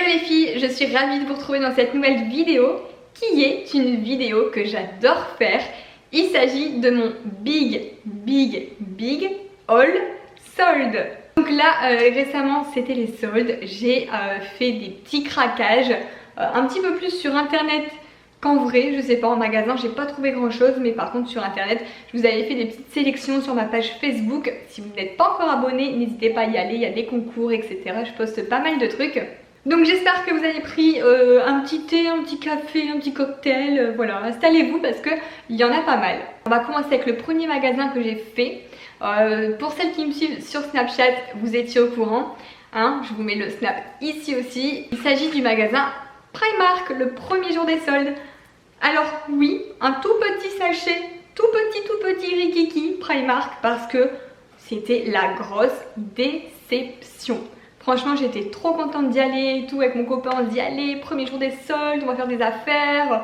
Hello les filles, je suis ravie de vous retrouver dans cette nouvelle vidéo qui est une vidéo que j'adore faire. Il s'agit de mon big haul solde. Donc là récemment c'était les soldes, j'ai fait des petits craquages un petit peu plus sur internet qu'en vrai, je sais pas, en magasin j'ai pas trouvé grand chose, mais par contre sur internet je vous avais fait des petites sélections sur ma page Facebook. Si vous n'êtes pas encore abonné, n'hésitez pas à y aller, il y a des concours etc, je poste pas mal de trucs. Donc j'espère que vous avez pris un petit thé, un petit café, un petit cocktail, voilà, installez-vous parce qu'il y en a pas mal. On va commencer avec le premier magasin que j'ai fait. Pour celles qui me suivent sur Snapchat, vous étiez au courant, hein, je vous mets le snap ici aussi. Il s'agit du magasin Primark, le premier jour des soldes. Alors oui, un tout petit sachet, tout petit rikiki Primark parce que c'était la grosse déception. Franchement j'étais trop contente d'y aller et tout, avec mon copain on se dit allez, premier jour des soldes, on va faire des affaires.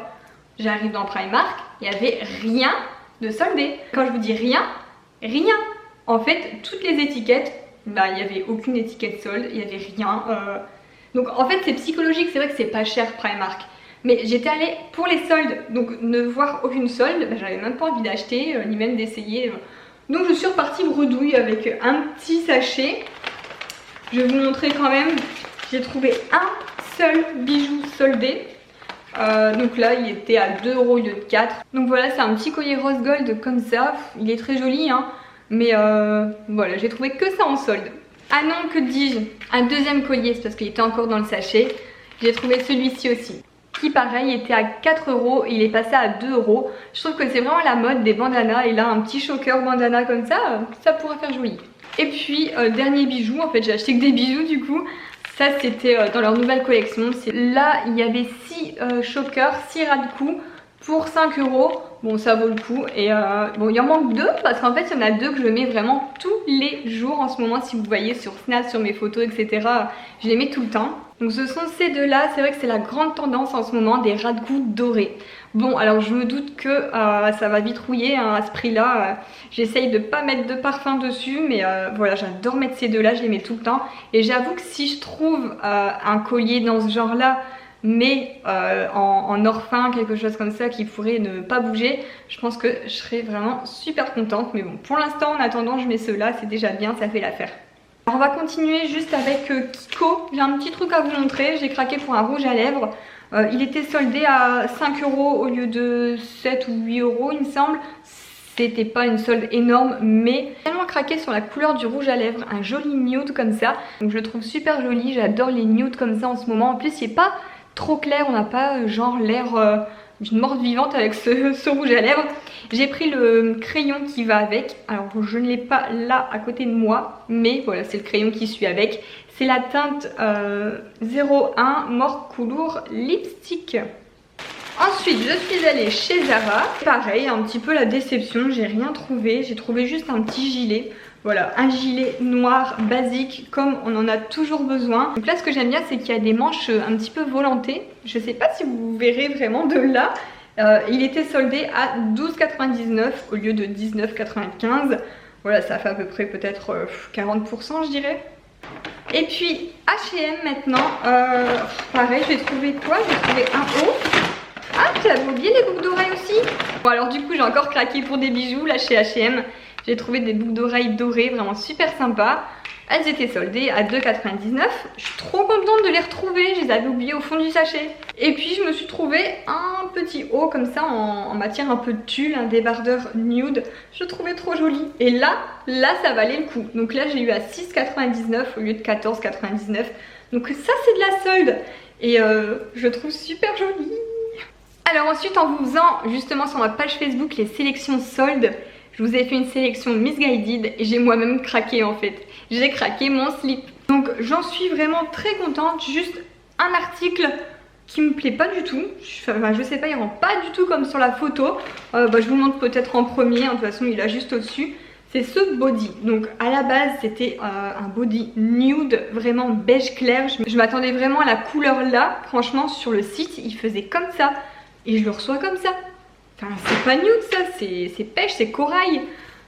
J'arrive dans Primark, il n'y avait rien de soldé. Quand je vous dis rien, rien. En fait toutes les étiquettes, bah il n'y avait aucune étiquette solde, il n'y avait rien. Donc en fait c'est psychologique, c'est vrai que c'est pas cher Primark. Mais j'étais allée pour les soldes, donc ne voir aucune solde, bah, j'avais même pas envie d'acheter, ni même d'essayer. Donc je suis repartie bredouille avec un petit sachet. Je vais vous montrer quand même, j'ai trouvé un seul bijou soldé. Donc là il était à 2 € au lieu de 4. Donc voilà, c'est un petit collier rose gold comme ça. Il est très joli hein. Mais voilà, j'ai trouvé que ça en solde. Ah non, que dis-je, un deuxième collier, c'est parce qu'il était encore dans le sachet. J'ai trouvé celui-ci aussi, qui pareil était à 4 € et il est passé à 2 €. Je trouve que c'est vraiment la mode des bandanas. Et là un petit choker bandana comme ça pourrait faire joli. Et puis dernier bijou, en fait j'ai acheté que des bijoux du coup. Ça c'était dans leur nouvelle collection. Là il y avait 6 chokers, 6 ras de cou pour 5 €. Bon ça vaut le coup. Et bon il en manque 2 parce qu'en fait il y en a 2 que je mets vraiment tous les jours en ce moment. Si vous voyez sur Snap, sur mes photos etc, je les mets tout le temps. Donc ce sont ces deux là, c'est vrai que c'est la grande tendance en ce moment, des ras de cou dorés. Bon alors je me doute que ça va vite rouiller hein, à ce prix là. J'essaye de pas mettre de parfum dessus, mais voilà, j'adore mettre ces deux là, je les mets tout le temps. Et j'avoue que si je trouve un collier dans ce genre là, mais en or fin, quelque chose comme ça qui pourrait ne pas bouger, je pense que je serais vraiment super contente. Mais bon, pour l'instant en attendant je mets ceux-là, c'est déjà bien, ça fait l'affaire. Alors on va continuer juste avec Kiko. J'ai un petit truc à vous montrer, j'ai craqué pour un rouge à lèvres. Il était soldé à 5 € au lieu de 7 ou 8 € il me semble. C'était pas une solde énorme, mais j'ai tellement craqué sur la couleur du rouge à lèvres, un joli nude comme ça. Donc je le trouve super joli, j'adore les nudes comme ça en ce moment. En plus il n'est pas trop clair, on n'a pas genre l'air d'une morte vivante avec ce rouge à lèvres. J'ai pris le crayon qui va avec. Alors je ne l'ai pas là à côté de moi, mais voilà c'est le crayon qui suit avec. C'est la teinte 01 Mort Couleur Lipstick. Ensuite je suis allée chez Zara. Pareil, un petit peu la déception, j'ai rien trouvé. J'ai trouvé juste un petit gilet. Voilà, un gilet noir basique comme on en a toujours besoin. Donc là ce que j'aime bien c'est qu'il y a des manches un petit peu volantées. Je sais pas si vous verrez vraiment de là. Il était soldé à 12,99 € au lieu de 19,95 €. Voilà, ça fait à peu près peut-être 40% je dirais. Et puis H&M maintenant, pareil j'ai trouvé quoi? J'ai trouvé un haut. Ah j'avais oublié les boucles d'oreilles aussi. Bon alors du coup j'ai encore craqué pour des bijoux là chez H&M. J'ai trouvé des boucles d'oreilles dorées vraiment super sympas. Elles étaient soldées à 2,99 €. Je suis trop contente de les retrouver, je les avais oubliées au fond du sachet. Et puis je me suis trouvé un petit haut comme ça en matière un peu de tulle, un débardeur nude. Je le trouvais trop joli. Et là ça valait le coup. Donc là j'ai eu à 6,99 € au lieu de 14,99 €. Donc ça c'est de la solde. Et je le trouve super joli. Alors ensuite en vous faisant justement sur ma page Facebook les sélections soldes, je vous ai fait une sélection Missguided et j'ai moi-même craqué en fait. J'ai craqué mon slip. Donc j'en suis vraiment très contente. Juste un article qui me plaît pas du tout. Enfin, je sais pas, il rend pas du tout comme sur la photo. Je vous montre peut-être en premier. Hein, de toute façon il est juste au-dessus. C'est ce body. Donc à la base c'était un body nude, vraiment beige clair. Je m'attendais vraiment à la couleur là. Franchement sur le site il faisait comme ça. Et je le reçois comme ça. Enfin c'est pas nude ça, c'est pêche, c'est corail.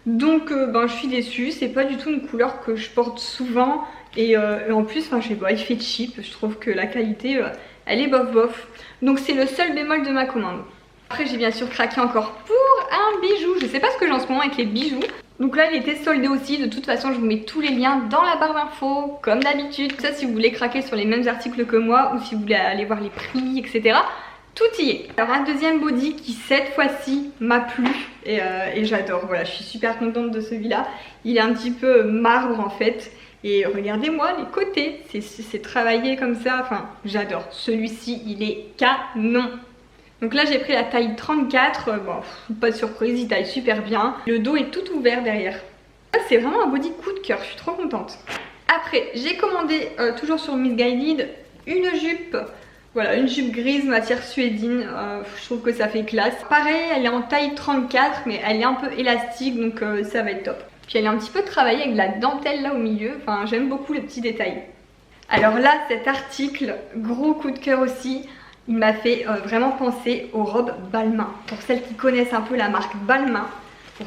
Donc ben, je suis déçue, c'est pas du tout une couleur que je porte souvent. Et en plus, enfin, je sais pas, il fait cheap, je trouve que la qualité, elle est bof bof. Donc c'est le seul bémol de ma commande. Après j'ai bien sûr craqué encore pour un bijou, je sais pas ce que j'ai en ce moment avec les bijoux. Donc là il était soldé aussi, de toute façon je vous mets tous les liens dans la barre d'infos, comme d'habitude. Ça si vous voulez craquer sur les mêmes articles que moi, ou si vous voulez aller voir les prix, etc. Tout y est. Alors un deuxième body qui cette fois-ci m'a plu et j'adore, voilà, je suis super contente de celui-là. Il est un petit peu marbre en fait. Et regardez-moi les côtés, c'est travaillé comme ça, enfin j'adore. Celui-ci il est canon. Donc là j'ai pris la taille 34, bon pas de surprise, il taille super bien. Le dos est tout ouvert derrière. C'est vraiment un body coup de cœur, je suis trop contente. Après j'ai commandé toujours sur Missguided une jupe. Voilà, une jupe grise matière suédine, je trouve que ça fait classe. Pareil, elle est en taille 34 mais elle est un peu élastique donc ça va être top. Puis elle est un petit peu travaillée avec de la dentelle là au milieu, enfin j'aime beaucoup les petits détails. Alors là cet article, gros coup de cœur aussi, il m'a fait vraiment penser aux robes Balmain. Pour celles qui connaissent un peu la marque Balmain,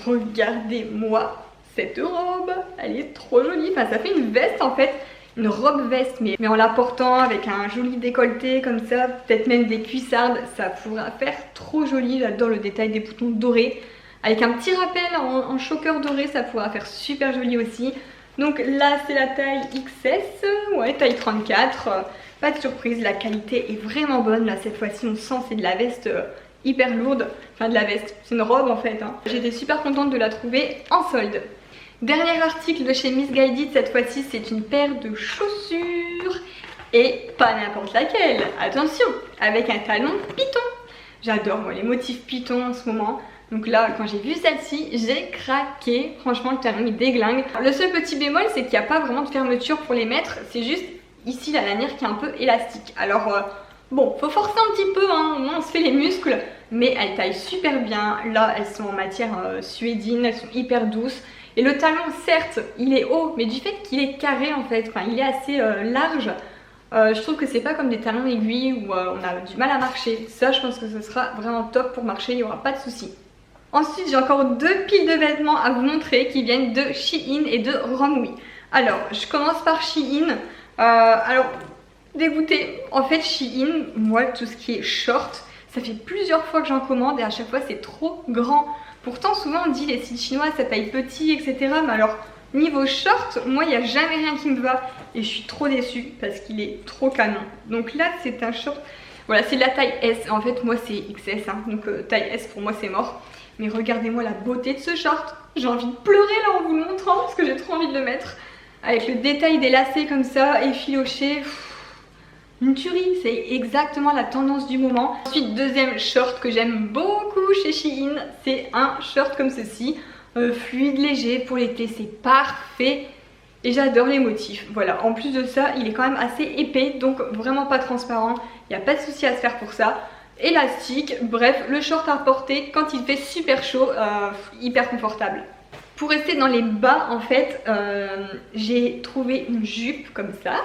regardez-moi cette robe, elle est trop jolie, enfin ça fait une veste en fait. Une robe veste mais en la portant avec un joli décolleté comme ça, peut-être même des cuissardes, ça pourra faire trop joli, j'adore le détail des boutons dorés. Avec un petit rappel en choker doré, ça pourra faire super joli aussi. Donc là c'est la taille XS, ouais taille 34, pas de surprise, la qualité est vraiment bonne. Là cette fois-ci on sent c'est de la veste hyper lourde, enfin de la veste, c'est une robe en fait. J'étais super contente de la trouver en solde. Dernier article de chez Missguided, cette fois-ci c'est une paire de chaussures et pas n'importe laquelle, attention, avec un talon python. J'adore moi les motifs python en ce moment. Donc là quand j'ai vu celle-ci j'ai craqué, franchement le talon il déglingue. Le seul petit bémol c'est qu'il n'y a pas vraiment de fermeture pour les mettre, c'est juste ici la lanière qui est un peu élastique. Alors bon faut forcer un petit peu, hein, au moins on se fait les muscles, mais elles taillent super bien. Là elles sont en matière suédine, elles sont hyper douces. Et le talon certes il est haut mais du fait qu'il est carré en fait, enfin il est assez large. Je trouve que c'est pas comme des talons aiguilles où on a du mal à marcher. Ça je pense que ce sera vraiment top pour marcher, il n'y aura pas de souci. Ensuite j'ai encore deux piles de vêtements à vous montrer qui viennent de Shein et de Romwe. Alors je commence par Shein. Alors dégoûtée, en fait Shein, moi tout ce qui est short, ça fait plusieurs fois que j'en commande et à chaque fois c'est trop grand. Pourtant souvent on dit les sites chinois ça taille petit etc. Mais alors niveau short, moi il n'y a jamais rien qui me va et je suis trop déçue parce qu'il est trop canon. Donc là c'est un short, voilà c'est de la taille S, en fait moi c'est XS hein. Donc taille S pour moi c'est mort. Mais regardez-moi la beauté de ce short, j'ai envie de pleurer là en vous le montrant parce que j'ai trop envie de le mettre. Avec le détail des lacets comme ça, effiloché, une tuerie, c'est exactement la tendance du moment. Ensuite deuxième short que j'aime beaucoup chez Shein, c'est un short comme ceci. Fluide, léger pour l'été, c'est parfait et j'adore les motifs. Voilà, en plus de ça il est quand même assez épais donc vraiment pas transparent, il n'y a pas de souci à se faire pour ça. Élastique, bref le short à porter quand il fait super chaud, hyper confortable. Pour rester dans les bas en fait j'ai trouvé une jupe comme ça,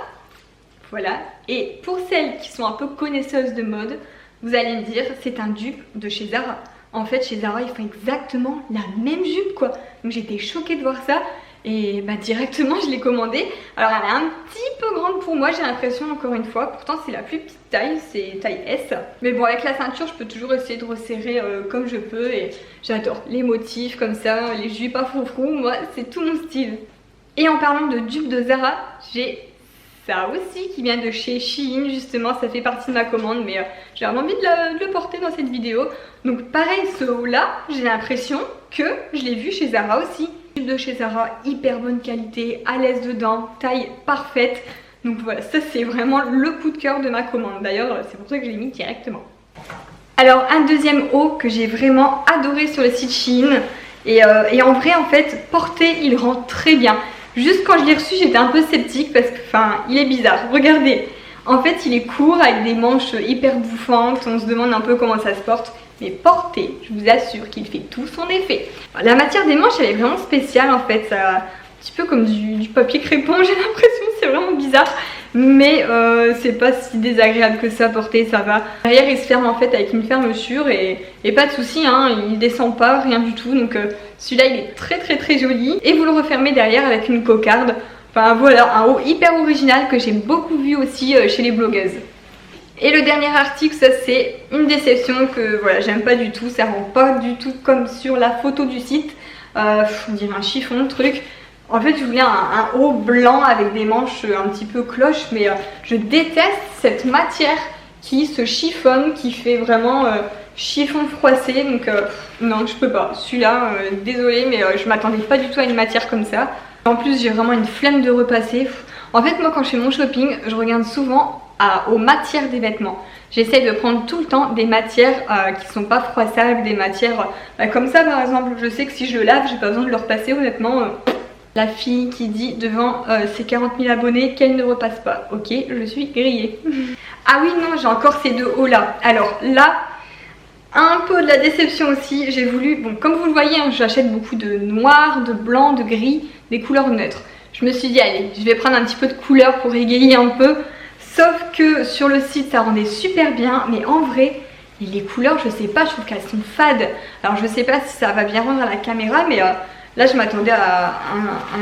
voilà. Et pour celles qui sont un peu connaisseuses de mode, vous allez me dire c'est un dupe de chez Zara. En fait chez Zara ils font exactement la même jupe quoi. Donc j'étais choquée de voir ça et bah directement je l'ai commandée. Alors elle est un petit peu grande pour moi j'ai l'impression encore une fois. Pourtant c'est la plus petite taille, c'est taille S. Mais bon avec la ceinture je peux toujours essayer de resserrer comme je peux. Et j'adore les motifs comme ça, les jupes à froufrou, moi c'est tout mon style. Et en parlant de dupes de Zara, j'ai ça aussi qui vient de chez Shein justement, ça fait partie de ma commande mais j'ai vraiment envie de le porter dans cette vidéo. Donc pareil ce haut là, j'ai l'impression que je l'ai vu chez Zara aussi. De chez Zara, hyper bonne qualité, à l'aise dedans, taille parfaite. Donc voilà, ça c'est vraiment le coup de cœur de ma commande. D'ailleurs c'est pour ça que je l'ai mis directement. Alors un deuxième haut que j'ai vraiment adoré sur le site Shein. Et en vrai en fait, porté il rend très bien. Juste quand je l'ai reçu j'étais un peu sceptique parce que enfin il est bizarre, regardez. En fait il est court avec des manches hyper bouffantes, on se demande un peu comment ça se porte. Mais porté, je vous assure qu'il fait tout son effet. La matière des manches elle est vraiment spéciale en fait, ça, un petit peu comme du papier crépon j'ai l'impression, c'est vraiment bizarre. Mais c'est pas si désagréable que ça à porter, ça va. Derrière il se ferme en fait avec une fermeture et pas de souci, hein, il descend pas, rien du tout. Donc Celui-là il est très joli et vous le refermez derrière avec une cocarde. Enfin voilà, un haut hyper original que j'ai beaucoup vu aussi chez les blogueuses. Et le dernier article, ça c'est une déception que voilà, j'aime pas du tout, ça rend pas du tout comme sur la photo du site. On dirait un chiffon, truc. En fait je voulais un haut blanc avec des manches un petit peu cloche, mais je déteste cette matière qui se chiffonne, qui fait vraiment chiffon froissé, donc non je peux pas. Celui-là, désolée, mais je m'attendais pas du tout à une matière comme ça. En plus j'ai vraiment une flemme de repasser. En fait moi quand je fais mon shopping, je regarde souvent aux matières des vêtements. J'essaie de prendre tout le temps des matières qui sont pas froissables, des matières comme ça par exemple. Je sais que si je le lave, j'ai pas besoin de le repasser honnêtement. La fille qui dit devant ses 40 000 abonnés qu'elle ne repasse pas. Ok, je suis grillée. Ah oui non, j'ai encore ces deux hauts là. Alors là, un peu de la déception aussi. J'ai voulu, bon comme vous le voyez, hein, j'achète beaucoup de noir, de blanc, de gris, des couleurs neutres. Je me suis dit allez, je vais prendre un petit peu de couleur pour égayer un peu. Sauf que sur le site ça rendait super bien, mais en vrai les couleurs je sais pas, je trouve qu'elles sont fades. Alors je sais pas si ça va bien rendre à la caméra, mais là je m'attendais à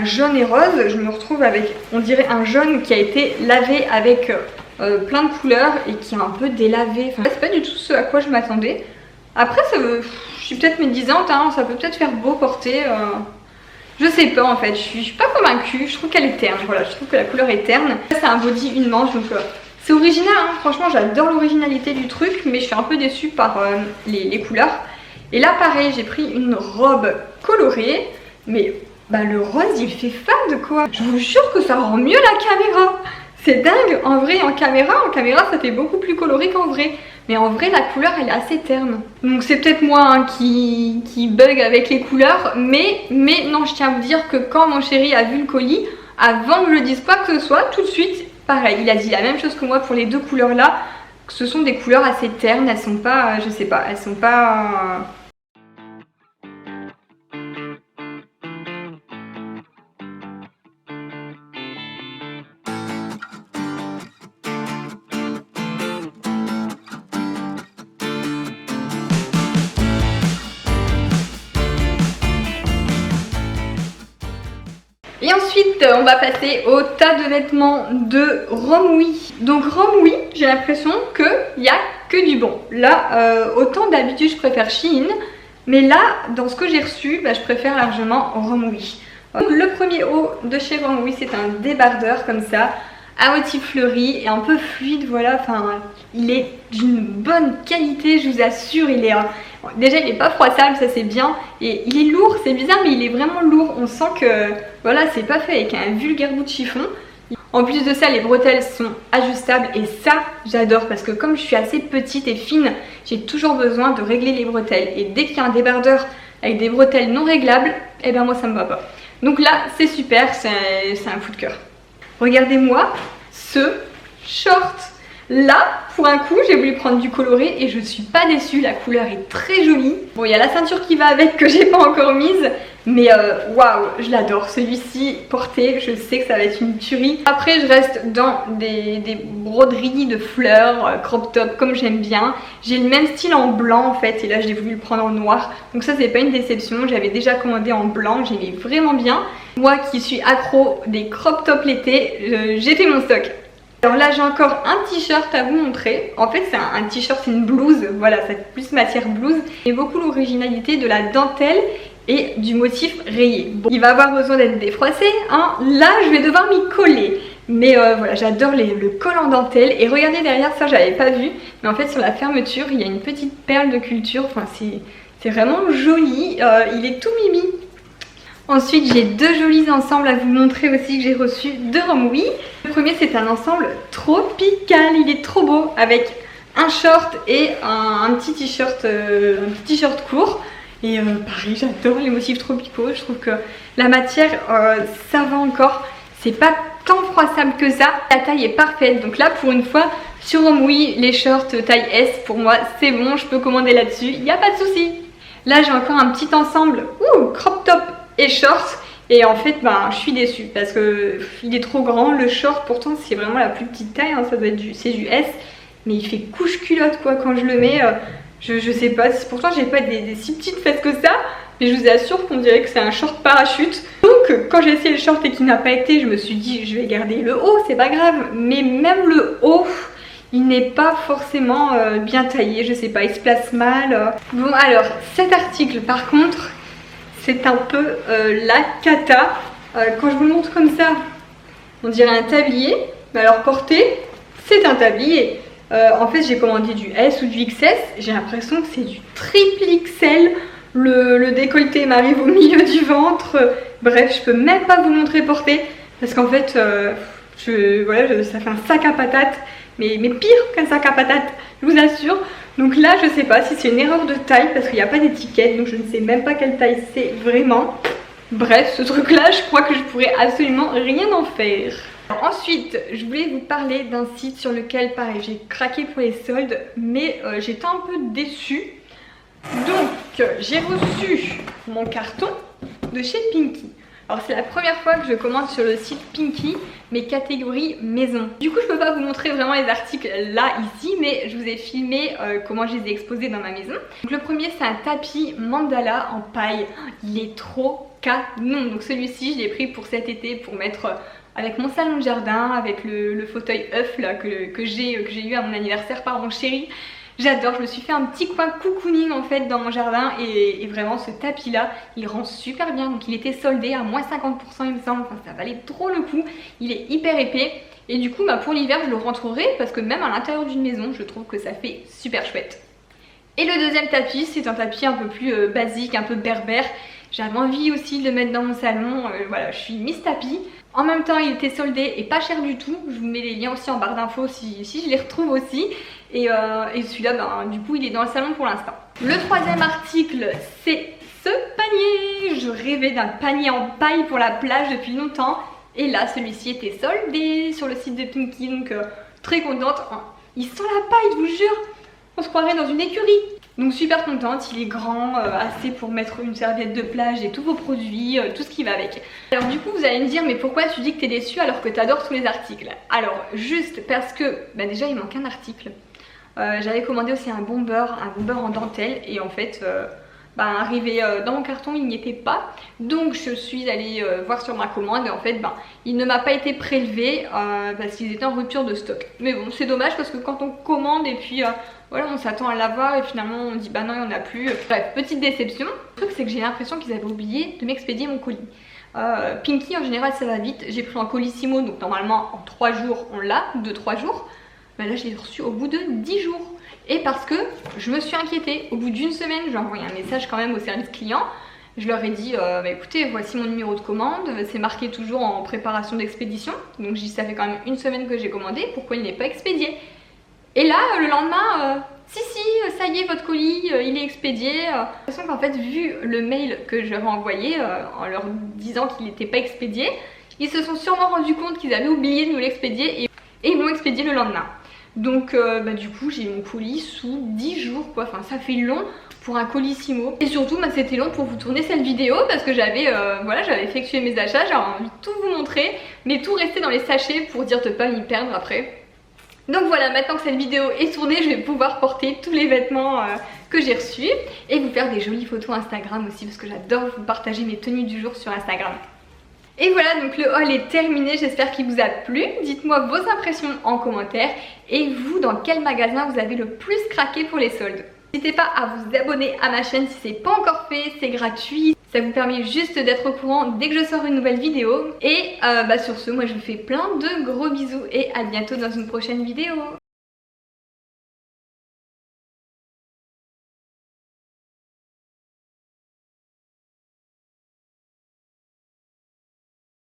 un jaune et rose. Je me retrouve avec, on dirait un jaune qui a été lavé avec plein de couleurs et qui est un peu délavé. Enfin, c'est pas du tout ce à quoi je m'attendais. Après je suis peut-être médisante, hein, ça peut peut-être faire beau porter. Je sais pas en fait, je suis pas convaincue, je trouve qu'elle est terne, voilà, je trouve que la couleur est terne. C'est un body une manche, donc c'est original, hein. Franchement j'adore l'originalité du truc, mais je suis un peu déçue par les couleurs. Et là pareil, j'ai pris une robe colorée, mais le rose il fait fade quoi. Je vous jure que ça rend mieux la caméra. C'est dingue, en vrai en caméra ça fait beaucoup plus coloré qu'en vrai. Mais en vrai la couleur elle est assez terne. Donc c'est peut-être moi hein, qui bug avec les couleurs. Mais non, je tiens à vous dire que quand mon chéri a vu le colis, avant que je dise quoi que ce soit, tout de suite pareil, il a dit la même chose que moi pour les deux couleurs là. Que ce sont des couleurs assez ternes, elles sont pas, je sais pas, elles sont pas... Et ensuite on va passer au tas de vêtements de Romwe. Donc Romwe, j'ai l'impression qu'il n'y a que du bon. Là autant d'habitude je préfère Shein, mais là dans ce que j'ai reçu je préfère largement Romwe. Donc le premier haut de chez Romwe, c'est un débardeur comme ça, à motif fleuri et un peu fluide, voilà, enfin il est d'une bonne qualité, je vous assure. Il est déjà il est pas froissable, ça c'est bien, et il est lourd, c'est bizarre mais il est vraiment lourd. On sent que voilà, c'est pas fait avec un vulgaire bout de chiffon. En plus de ça, les bretelles sont ajustables et ça j'adore, parce que comme je suis assez petite et fine, j'ai toujours besoin de régler les bretelles, et dès qu'il y a un débardeur avec des bretelles non réglables, et ben moi ça me va pas. Donc là c'est super, c'est un coup de cœur. Regardez-moi ce short. Là, pour un coup, j'ai voulu prendre du coloré et je suis pas déçue. La couleur est très jolie. Bon, il y a la ceinture qui va avec que j'ai pas encore mise. Mais waouh, je l'adore. Celui-ci porté, je sais que ça va être une tuerie. Après, je reste dans des broderies de fleurs, crop top comme j'aime bien. J'ai le même style en blanc en fait. Et là, j'ai voulu le prendre en noir. Donc ça, c'est pas une déception. J'avais déjà commandé en blanc. J'aimais vraiment bien. Moi qui suis accro des crop top l'été, j'ai fait mon stock. Alors là j'ai encore un t-shirt à vous montrer. En fait c'est un t-shirt, c'est une blouse, voilà, c'est plus matière blouse. Et beaucoup l'originalité de la dentelle et du motif rayé. Bon, il va avoir besoin d'être défroissé, hein. Là je vais devoir m'y coller. Mais voilà, j'adore le col en dentelle. Et regardez derrière, ça j'avais pas vu, mais en fait sur la fermeture il y a une petite perle de culture. Enfin c'est vraiment joli, il est tout mimi. Ensuite j'ai deux jolis ensembles à vous montrer aussi que j'ai reçus de Romwe. Le premier c'est un ensemble tropical, il est trop beau, avec un short et un petit t-shirt court. Et pareil, j'adore les motifs tropicaux, je trouve que la matière ça va encore, c'est pas tant froissable que ça. La taille est parfaite, donc là pour une fois sur Romwe, les shorts taille S pour moi c'est bon, je peux commander là-dessus, il n'y a pas de souci. Là j'ai encore un petit ensemble, crop top et short, et en fait je suis déçue parce que il est trop grand. Le short pourtant c'est vraiment la plus petite taille, hein, ça doit être c'est du S, mais il fait couche culotte quoi quand je le mets. Je sais pas, pourtant j'ai pas des si petites fesses que ça, mais je vous assure qu'on dirait que c'est un short parachute. Donc quand j'ai essayé le short et qu'il n'a pas été, je me suis dit je vais garder le haut, c'est pas grave. Mais même le haut, il n'est pas forcément bien taillé, je sais pas, il se place mal. Bon alors, cet article par contre, c'est un peu la cata. Quand je vous le montre comme ça, on dirait un tablier, mais alors porté, c'est un tablier. En fait j'ai commandé du S ou du XS, j'ai l'impression que c'est du triple XL. Le décolleté m'arrive au milieu du ventre. Bref, je peux même pas vous montrer porté parce qu'en fait ça fait un sac à patates, mais pire qu'un sac à patates, je vous assure. Donc là je sais pas si c'est une erreur de taille parce qu'il n'y a pas d'étiquette, donc je ne sais même pas quelle taille c'est vraiment. Bref, ce truc là je crois que je pourrais absolument rien en faire. Ensuite, je voulais vous parler d'un site sur lequel, pareil, j'ai craqué pour les soldes, mais j'étais un peu déçue. Donc, j'ai reçu mon carton de chez Pinky. Alors, c'est la première fois que je commande sur le site Pinky mes catégories maison. Du coup, je peux pas vous montrer vraiment les articles là, ici, mais je vous ai filmé comment je les ai exposés dans ma maison. Donc, le premier, c'est un tapis mandala en paille. Il est trop canon. Donc, celui-ci, je l'ai pris pour cet été pour mettre avec mon salon de jardin, avec le fauteuil œuf là, que j'ai eu à mon anniversaire par mon chéri. J'adore, je me suis fait un petit coin cocooning en fait dans mon jardin et vraiment ce tapis là, il rend super bien. Donc il était soldé à moins 50% il me semble, enfin ça valait trop le coup. Il est hyper épais et du coup pour l'hiver je le rentrerai parce que même à l'intérieur d'une maison je trouve que ça fait super chouette. Et le deuxième tapis, c'est un tapis un peu plus basique, un peu berbère. J'avais envie aussi de le mettre dans mon salon, voilà, je suis Miss Tapis. En même temps, il était soldé et pas cher du tout. Je vous mets les liens aussi en barre d'infos si je les retrouve aussi. Et celui-là, du coup, il est dans le salon pour l'instant. Le troisième article, c'est ce panier. Je rêvais d'un panier en paille pour la plage depuis longtemps. Et là, celui-ci était soldé sur le site de Pinky, donc très contente. Il sent la paille, je vous jure. On se croirait dans une écurie. Donc super contente, il est grand, assez pour mettre une serviette de plage et tous vos produits, tout ce qui va avec. Alors du coup vous allez me dire mais pourquoi tu dis que t'es déçue alors que t'adores tous les articles? Alors juste parce que déjà il manque un article. J'avais commandé aussi un bomber en dentelle et en fait arrivé dans mon carton il n'y était pas. Donc je suis allée voir sur ma commande et en fait il ne m'a pas été prélevé parce qu'ils étaient en rupture de stock. Mais bon c'est dommage parce que quand on commande et puis voilà, on s'attend à l'avoir et finalement on dit bah non il n'y en a plus. Bref, petite déception. Le truc c'est que j'ai l'impression qu'ils avaient oublié de m'expédier mon colis. Pinky en général ça va vite. J'ai pris un colissimo donc normalement en 3 jours on l'a, 2-3 jours. Bah là je l'ai reçu au bout de 10 jours. Et parce que je me suis inquiétée. Au bout d'une semaine j'ai envoyé un message quand même au service client. Je leur ai dit écoutez voici mon numéro de commande. C'est marqué toujours en préparation d'expédition. Donc j'ai dit ça fait quand même une semaine que j'ai commandé. Pourquoi il n'est pas expédié? Et là, le lendemain, si, ça y est, votre colis, il est expédié. De toute façon, qu'en fait, vu le mail que je leur ai envoyé en leur disant qu'il n'était pas expédié, ils se sont sûrement rendus compte qu'ils avaient oublié de nous l'expédier et ils m'ont expédié le lendemain. Donc, du coup, j'ai eu mon colis sous 10 jours, quoi. Enfin, ça fait long pour un colissimo. Et surtout, c'était long pour vous tourner cette vidéo parce que j'avais effectué mes achats, j'avais envie de tout vous montrer, mais tout restait dans les sachets pour dire de pas m'y perdre après. Donc voilà, maintenant que cette vidéo est tournée, je vais pouvoir porter tous les vêtements que j'ai reçus et vous faire des jolies photos Instagram aussi parce que j'adore vous partager mes tenues du jour sur Instagram. Et voilà, donc le haul est terminé, j'espère qu'il vous a plu. Dites-moi vos impressions en commentaire et vous, dans quel magasin vous avez le plus craqué pour les soldes. N'hésitez pas à vous abonner à ma chaîne si ce n'est pas encore fait, c'est gratuit. Ça vous permet juste d'être au courant dès que je sors une nouvelle vidéo. Et sur ce, moi je vous fais plein de gros bisous et à bientôt dans une prochaine vidéo.